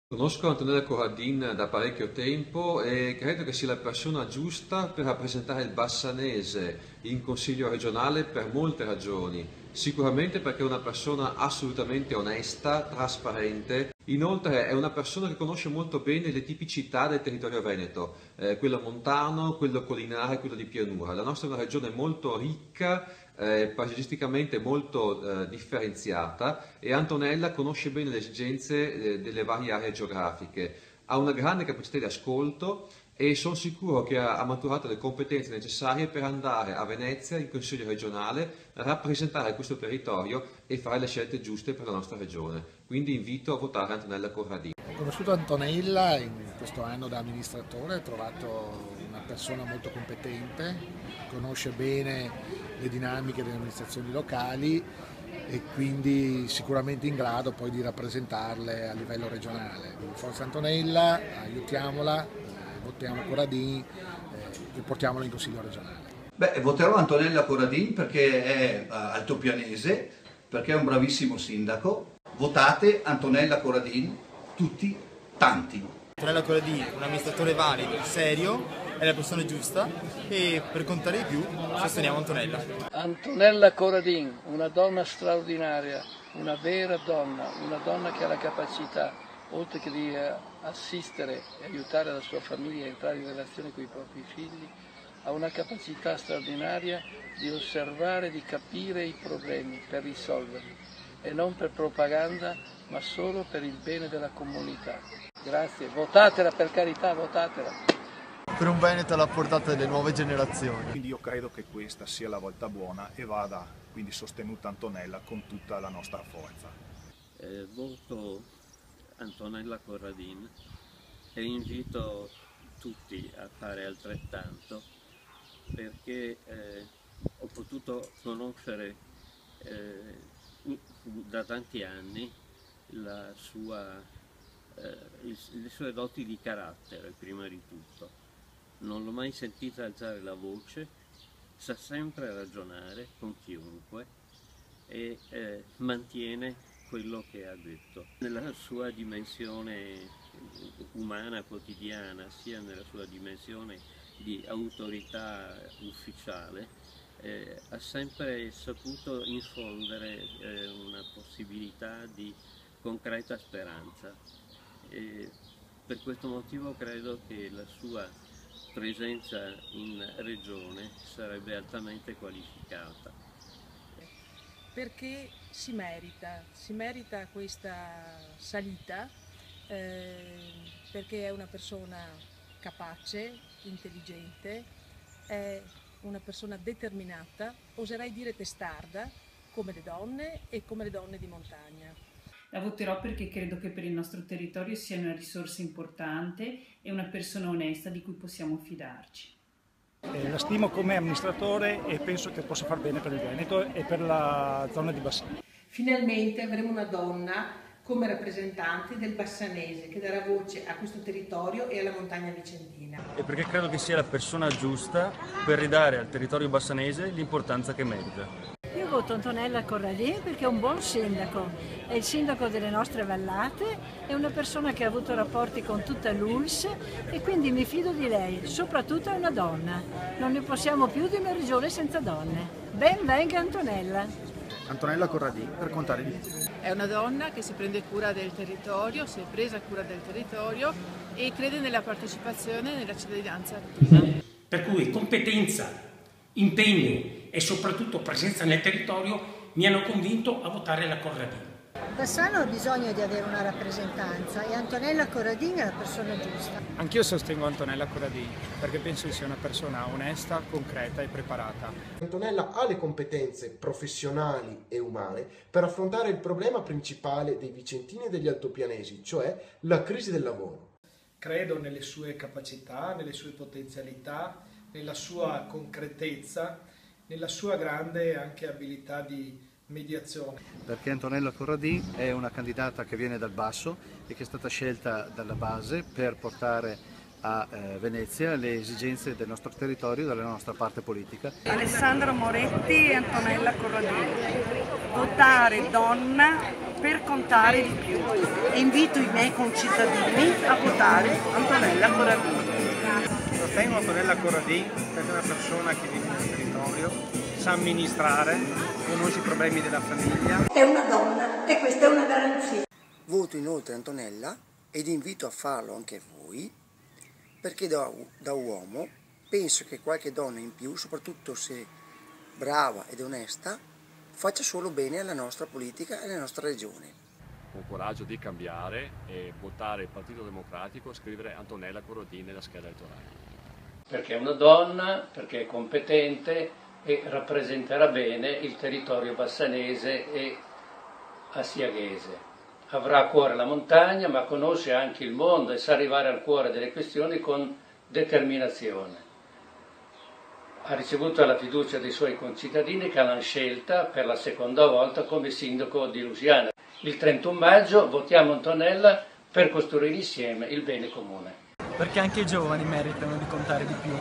Conosco Antonella Corradin da parecchio tempo e credo che sia la persona giusta per rappresentare il Bassanese in Consiglio regionale per molte ragioni. Sicuramente perché è una persona assolutamente onesta, trasparente. Inoltre è una persona che conosce molto bene le tipicità del territorio veneto, quello montano, quello collinare, quello di pianura. La nostra è una regione molto ricca, paesaggisticamente molto differenziata e Antonella conosce bene le esigenze delle varie aree geografiche, ha una grande capacità di ascolto e sono sicuro che ha maturato le competenze necessarie per andare a Venezia in Consiglio regionale, rappresentare questo territorio e fare le scelte giuste per la nostra regione. Quindi invito a votare Antonella Corradini. Ho conosciuto Antonella in questo anno da amministratore, ho trovato una persona molto competente, conosce bene le dinamiche delle amministrazioni locali e quindi sicuramente in grado poi di rappresentarle a livello regionale. Quindi forza Antonella, aiutiamola, votiamo Corradini e portiamola in Consiglio regionale. Beh, voterò Antonella Corradin perché è altopianese, perché è un bravissimo sindaco. Votate Antonella Corradin, tutti, tanti. Antonella Corradini è un amministratore valido, serio, è la persona giusta e per contare di più sosteniamo Antonella. Antonella Corradin, una donna straordinaria, una vera donna, una donna che ha la capacità, oltre che di assistere e aiutare la sua famiglia a entrare in relazione con i propri figli, ha una capacità straordinaria di osservare, di capire i problemi per risolverli e non per propaganda, ma solo per il bene della comunità. Grazie, votatela per carità, votatela. Per un Veneto alla portata delle nuove generazioni. Quindi io credo che questa sia la volta buona e vada quindi sostenuta Antonella con tutta la nostra forza. Voto Antonella Corradin e invito tutti a fare altrettanto perché ho potuto conoscere da tanti anni le sue doti di carattere prima di tutto. Non l'ho mai sentita alzare la voce, sa sempre ragionare con chiunque e mantiene quello che ha detto. Nella sua dimensione umana quotidiana, sia nella sua dimensione di autorità ufficiale, ha sempre saputo infondere una possibilità di concreta speranza. Per questo motivo credo che la sua presenza in regione sarebbe altamente qualificata. Perché si merita questa salita, perché è una persona capace, intelligente, è una persona determinata, oserei dire testarda, come le donne e come le donne di montagna. La voterò perché credo che per il nostro territorio sia una risorsa importante e una persona onesta di cui possiamo fidarci. La stimo come amministratore e penso che possa far bene per il Veneto e per la zona di Bassano. Finalmente avremo una donna come rappresentante del Bassanese che darà voce a questo territorio e alla montagna vicentina. E perché credo che sia la persona giusta per ridare al territorio bassanese l'importanza che merita. Io voto Antonella Corradin perché è un buon sindaco, è il sindaco delle nostre vallate, è una persona che ha avuto rapporti con tutta l'ULSS e quindi mi fido di lei, soprattutto è una donna. Non ne possiamo più di una regione senza donne. Ben venga Antonella! Antonella Corradin per contare di più. È una donna che si prende cura del territorio, si è presa cura del territorio e crede nella partecipazione e nella cittadinanza attiva. Per cui competenza, impegno e soprattutto presenza nel territorio mi hanno convinto a votare la Corradin. Bassano ha bisogno di avere una rappresentanza e Antonella Corradin è la persona giusta. Anch'io sostengo Antonella Corradin perché penso che sia una persona onesta, concreta e preparata. Antonella ha le competenze professionali e umane per affrontare il problema principale dei vicentini e degli altopianesi, cioè la crisi del lavoro. Credo nelle sue capacità, nelle sue potenzialità, nella sua concretezza, nella sua grande anche abilità di mediazione. Perché Antonella Corradin è una candidata che viene dal basso e che è stata scelta dalla base per portare a Venezia le esigenze del nostro territorio e della nostra parte politica. Alessandro Moretti e Antonella Corradin. Votare donna per contare di più e invito i miei concittadini a votare Antonella Corradin. Sostengo Antonella Corradin perché è una persona che vive nel territorio, sa amministrare, conosce i problemi della famiglia. È una donna e questa è una garanzia. Voto inoltre Antonella ed invito a farlo anche voi, perché da uomo penso che qualche donna in più, soprattutto se brava ed onesta, faccia solo bene alla nostra politica e alla nostra regione. Con coraggio di cambiare e votare il Partito Democratico e scrivere Antonella Corradin nella scheda elettorale. Perché è una donna, perché è competente e rappresenterà bene il territorio bassanese e asiaghese. Avrà a cuore la montagna, ma conosce anche il mondo e sa arrivare al cuore delle questioni con determinazione. Ha ricevuto la fiducia dei suoi concittadini che l'hanno scelta per la seconda volta come sindaco di Lusiana. Il 31 maggio votiamo Antonella per costruire insieme il bene comune. Perché anche i giovani meritano di contare di più.